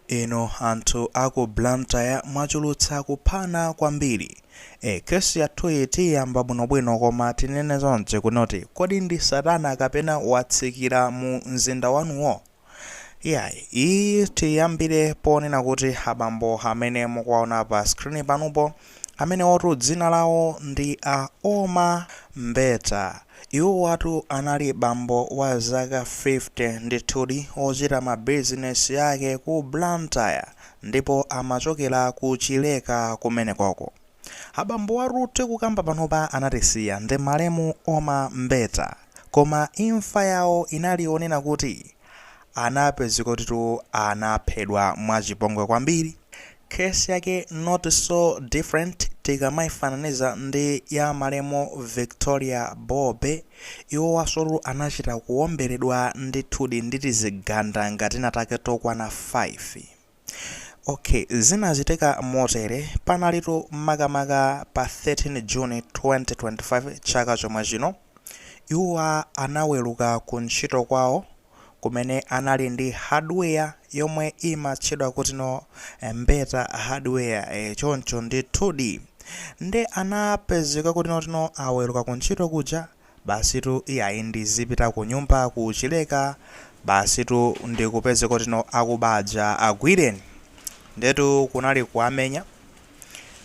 Ino anthu aku Blantyre mwachulutsa kuphana kwambiri. Kesi yathu tiyamba bwinobwino koma tinene zonse kunoti kodi ndi satana kapena watsikira mu mzinda wanuwo. Iyi tiyambire ponena kuti abambo amene mukuwaona pa screen panupo amene otu dzina lawo ndi a Oma Mbeta. Iwo watu anali bambo wa zaka 50 ndithudi ochita mabizinesi yake ku Blantyre ndipo amachokera ku Chileka kumenekoko. Abambo warute kukamba panopa anatisiya ndi malemu Oma Mbeta, koma imfa yawo inalionena kuti anapezeka kuti anaphedwa mwachipongwe kwambiri. Kesi yake not so different tikamaifananiza ndi ya malemu Victoria Bobe. Iwo wasolu anachita kuwomberedwa ndithudi nditi ziganda ngati natake tokwana 5. Zinaziteka motere panalitu makamaka pa 13 June 2025 chaka chomwe chino. Iwo anaweruka ku ntchito kwawo kumene anali ndi hardware yomwe imatchedwa kuti no Mbeta hardware choncho ndithudi. Nde anapezeka kuti no aweruka ku ntchito kuja basitu iyayi ndizipita ku nyumba ku Chileka basitu ndikupezeka kuti no akubaja agwireni. Ndetu kunali kuamenya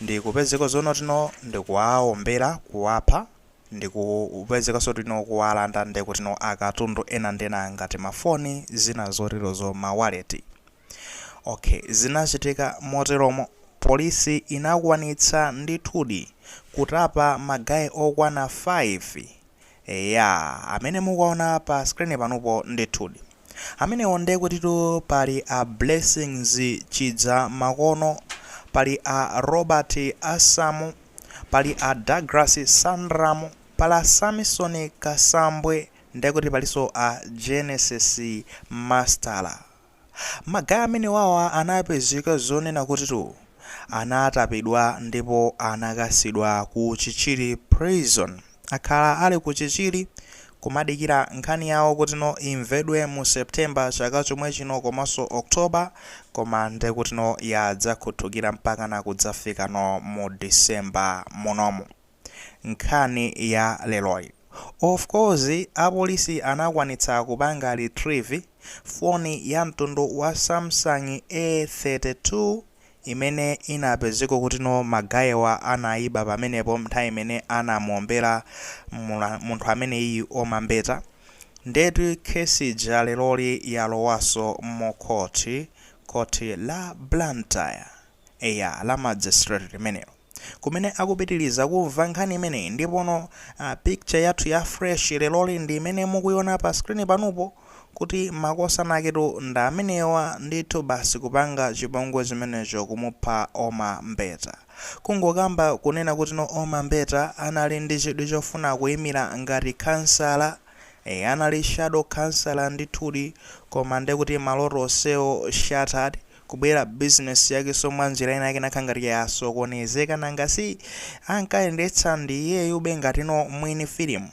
ndikupezeka zono tino ndikuwaombera kuwapha ndikupezeka sotino kuwalanda ndekuti no akatundu ena ndena ngati mafoni zina zoterozo mawaleti. Zinachitika moteromo polisi inakwanitsa ndithudi kutapa magayi okwana 5 amene mukuona pa screen panupo ndithudi. Amenewo ndekutitu pali a Blessings Chidza Makono, pali a Robert Asamu, pali a Douglas Sandramu, pala Samson Kasambwe ndekuti paliso a Genesis Mastala. Magayi amene wawa anapezeka zonena kutitu anatapidwa ndipo anakasidwa ku Chichiri prison. Akhala ali ku Chichiri kumadikira nkhani yawo kuti no imvedwe mu September chaka chomwe chino komanso October, koma ndekuti no yadzakhuthukira mpaka na kudzafika no mu December munomu. Nkhani ya leroyi of course apolisi anakwanitsa kupanga retrieve foni ya mtundu wa Samsung A32 imene inapezeka kuti no magayiwa anaiba pamenepo nthawi imene anamuombera munthu amene iyi Oma Mbeta. Ndetu kesi ja leroli yalowaso mu koti la Blantyre la magistrate limenelo kumene akupitiliza kumva nkhani imeneyi. Ndipono picture yathu ya fresh leroli ndi imene mukuiona pa screen panupo kuti makosa naketu nda amenewa ndithu basi kupanga chipongwe chimenecho kumupha Oma Mbeta. Kungokamba kunena kuti no Oma Mbeta anali ndi chidwi chofuna kuyimira ngati kansala, anali shadow kansala ndithudi, koma ndekuti maloto onsewo shattered kubwera business yake somwe njira ina yake nakhangati yasokonezeka nangasi ankayendetsa ndi iyeyu ngati no mwini film.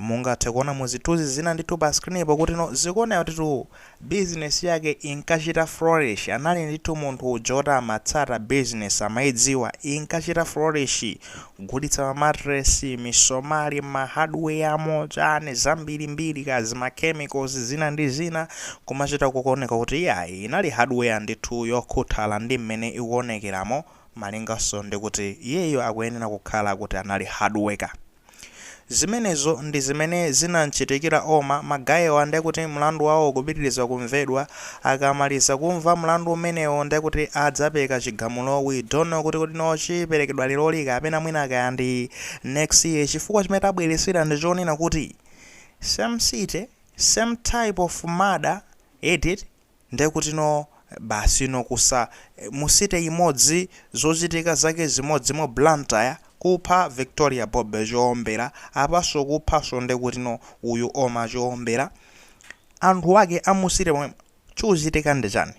Mungathe kuona muzituzi zina ndithu pa screen kuti no zikuona kuti business yake inkachita flourish. Anali ndithu munthu ujota amatsata business amayidziwa inkachita flourish, kugulitsa matress, misomali, ma hardware amo chane zambirimbiri kazi ma chemicals zina ndi zina, kumachita kukoneka kuti iyayi inali hardware ndithu yokhuthala ndi mmene ikuonekeramo malingaso ndikuti iyeyo akuyenera kukhala kuti anali hardworker. Zimenezo ndi zimene zinamchitikira Oma. Magayiwa ndekuti mlandu wawo kupitiriza kumvedwa. Akamaliza kumva mlandu umenewo ndekuti adzapeka chigamulo. We don't know kuti no chiperekedwa liroli kapena mwina kaya ndi next year, chifukwa chimene tabweresera ndi chonena kuti same city same type of murder edit ndekuti no basi no kusa musite imodzi zochitika zake zimodzi mu Blantyre kupha Victoria Bobe choombera apaso kuphaso ndekuti no uyu Oma choombera. Anthu wake amusire pomwe chuzitika ndi chani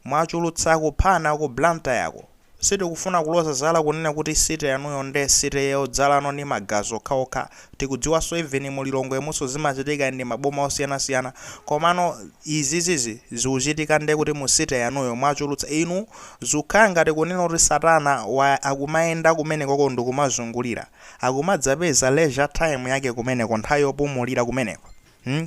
mwachulutsa kuphana ku Blantyre yako sitikufuna kuloza zala kunena kuti site yanuyo nde site yodzalano ndi magazi okhaokha. Tikudziwanso even mulilongo yemunso zimachitika ndi maboma osiyanasiyana, komano izizizi zikuchitika nde kuti mu site yanuyo mwachulutsa inu zikukhala ngati kunena kuti satana akumayenda kumeneko ndikumazungulira, akumadzapeza leisure time yake kumeneko, nthawi yopumulira kumeneko.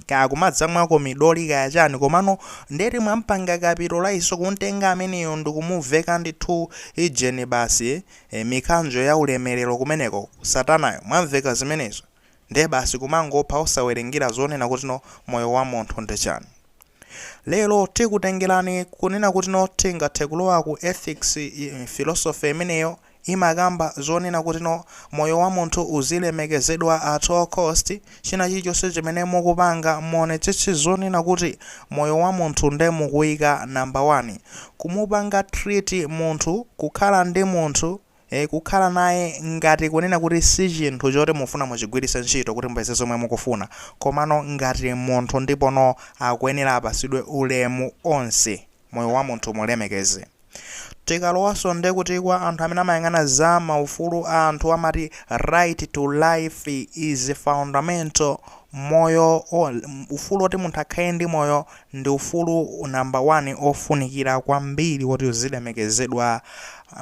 Kakumadza mwako midoli kaya chani, komano ndeti mwampanga kapitolaiso kuntenga ameneyo ndikumuveka ndithu ijeni basi mikanjo ya ulemerero kumeneko satanayo mwamveka zimenezo, nde basi kumangopha osawerengera zonena kuti moyo wa munthu ndi chani. Lero tikutengerani kunena kuti tingathe kulowa ku ethics philosophy imeneyo imakamba zonena kuti moyo wa munthu uzilemekezedwa at all cost. China chilichonse chimene mukupanga muonetsetse zonena kuti moyo wa munthu nde mukuyika number 1. Kumupanga treat munthu, kukhala ndi munthu, kukhala naye ngati kunena kuti si chinthu choti mufuna muchigwiritse ntchito kuti mpeze zomwe mukufuna, komano ngati munthu ndipono akuyenera apasidwe ulemu onse, moyo wa munthu mulemekeze. Tikalowaso nde kuti kwa anthu amene amayang'ana za maufulu a anthu amati right to life is fundamental. Moyo ufulu oti munthu akhale ndi moyo ndi ufulu number 1 ofunikira kwambiri woti uzilemekezedwa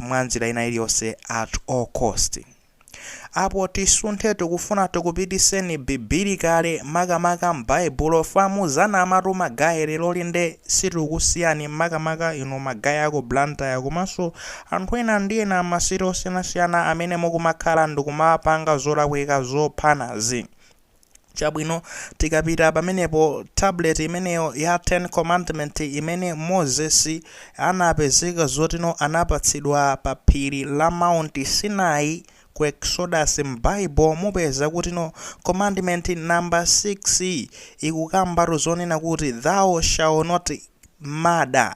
mwanjira ina iliyonse at all cost. Apo tisunthe tikufuna tikupitiseni biblikale makamaka m'Baibulo famu zana amatu magayi lero linde sitikusiyani makamaka ino magayi ako Blantyre komanso anthu ena ndi ena masiri osiyanasiyana amene mukumakhala ndikumapanga zolakwika zophanazi. Chabwino tikapita pamenepo tablet imeneyo ya 10 commandment imene Moses anapezeka zotino anapatsidwa pa phiri la Mount Sinai ku Exodus m'Bible, mupeza kuti commandment number 6 ikukamba zonena kuti thou shall not murder.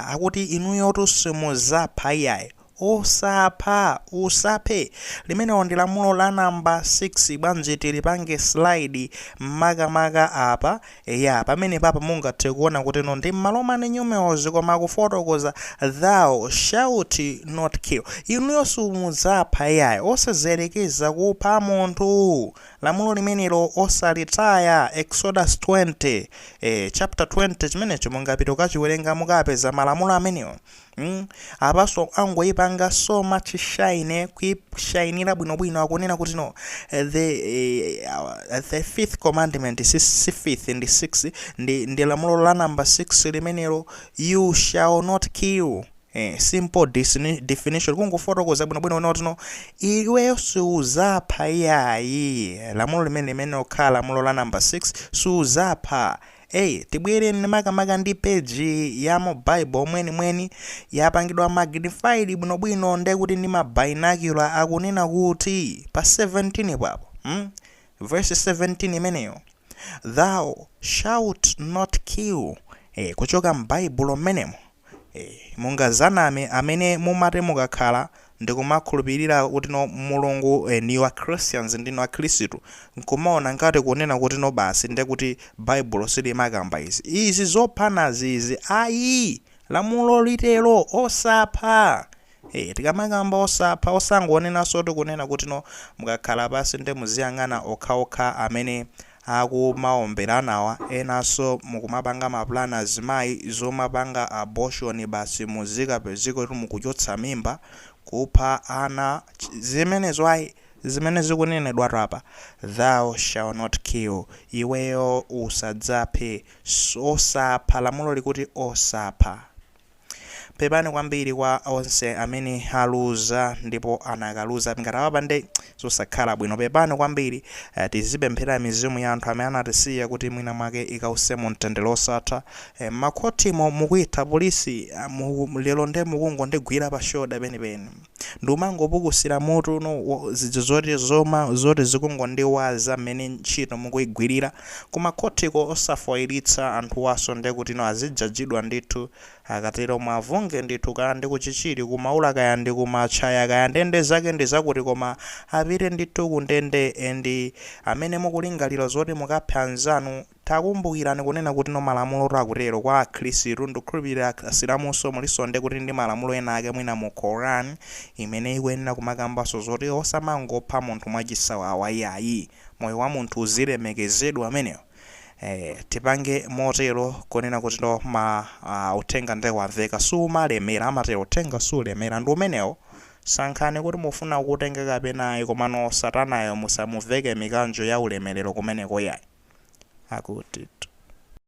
Akuti inuyo simuzapha iyayi, osapha usaphe. Limene ndi lamulo la number 6 bwanji tilipange slide makamaka apa. Pamene papa mungathe kuona kuti ndi malo mane nyumeozi koma kufotokoza thou shalt not kill. Inuyo simuzapha iyayi, osazerekeza kupha munthu. Lamulo limenelo osalitaya. Exodus 20 chapter 20 chimenecho mungapita kachiwerenga mukapeza malamulo amenewo. Apaso angoyipanga so much shine kuishainira bwinobwino akunena kuti the fifth commandment si fifth and 6 ndi lamulo la number 6 limenelo you shall not kill. Simple definition kungofotokoza bwinobwino kuti iweyo suzapha iyayi. Lamulo limene okhala lamulo la number 6 suzapha. Tibwere makamaka ndi page ya mu Bible mweni yapangidwa magnified bwinobwino nde kuti ndi mabinocular akunena kuti pa 17 papo verse 17 imeneyo thou shalt not kill. Kuchoka m'Bible menemo mungazaname amene mumate mukakhala ndikumakhulupirira kuti mulungu ni wa Christians ndino wa Khristu nkumaona ngati kunena kuti basi nde kuti Bible silimakamba izi zophanazi izi ayi. Lamulo litero osapha. Tikamakamba osapha osangonena soto kunena kuti mukakhala basi nde muziyang'ana okhaokha amene akumaomberanawa enaso mukumapanga maplana azimayi zomapanga abortion basi muzikapezeka kuti mukuchotsa mimba kupha ana zimenezo ayi zimene zikunenedwa apa thou shall not kill. Iweyo usadzaphe, osapha. Lamulo likuti osapha. Pepani kwambiri kwa onse amene aluza ndipo anakaluza ngati apande zosakhala bwino. Pepani kwambiri tizipemphera mizimu ya anthu amene anatisiya kuti mwina mwake ikause mu mtendere osatha. Makhotimo mukuitha polisi lero nde mukungondigwira pa shoda penipeni ndiumangopukusira mutu zoti zikungondiwaza mmene ntchito mukuyigwirira. Kumakhotiko osafoiritsa anthu waso nde kuti azijajidwa ndithu akatero mwavunge ndithu kaya ndi kuchichiri kumaula kaya ndi kumachaya kaya ndende zake ndi zakuti koma apite ndithu kundende endi amene mukulingalira zoti mukaphe anzanu takumbukirani kunena kuti no malamulo akutero kwa akhristu ndikhulupirira asilamunso mulisonde kuti ndi malamulo ena ake mwina mu Quran imene ikuyenera kumakambaso zoti osamangopha munthu mwachisawawa yayi, moyo wa munthu uzilemekezedwa amenewo. Tipange motero kunena kuti ndo uthenga nde wamveka sumalemera, amatero uthenga sulemera ndi umenewo. Sankhani kuti mufuna kutenga kapenayi komano satanayo musamuveke mikanjo ya ulemerero kumeneko yayi akuti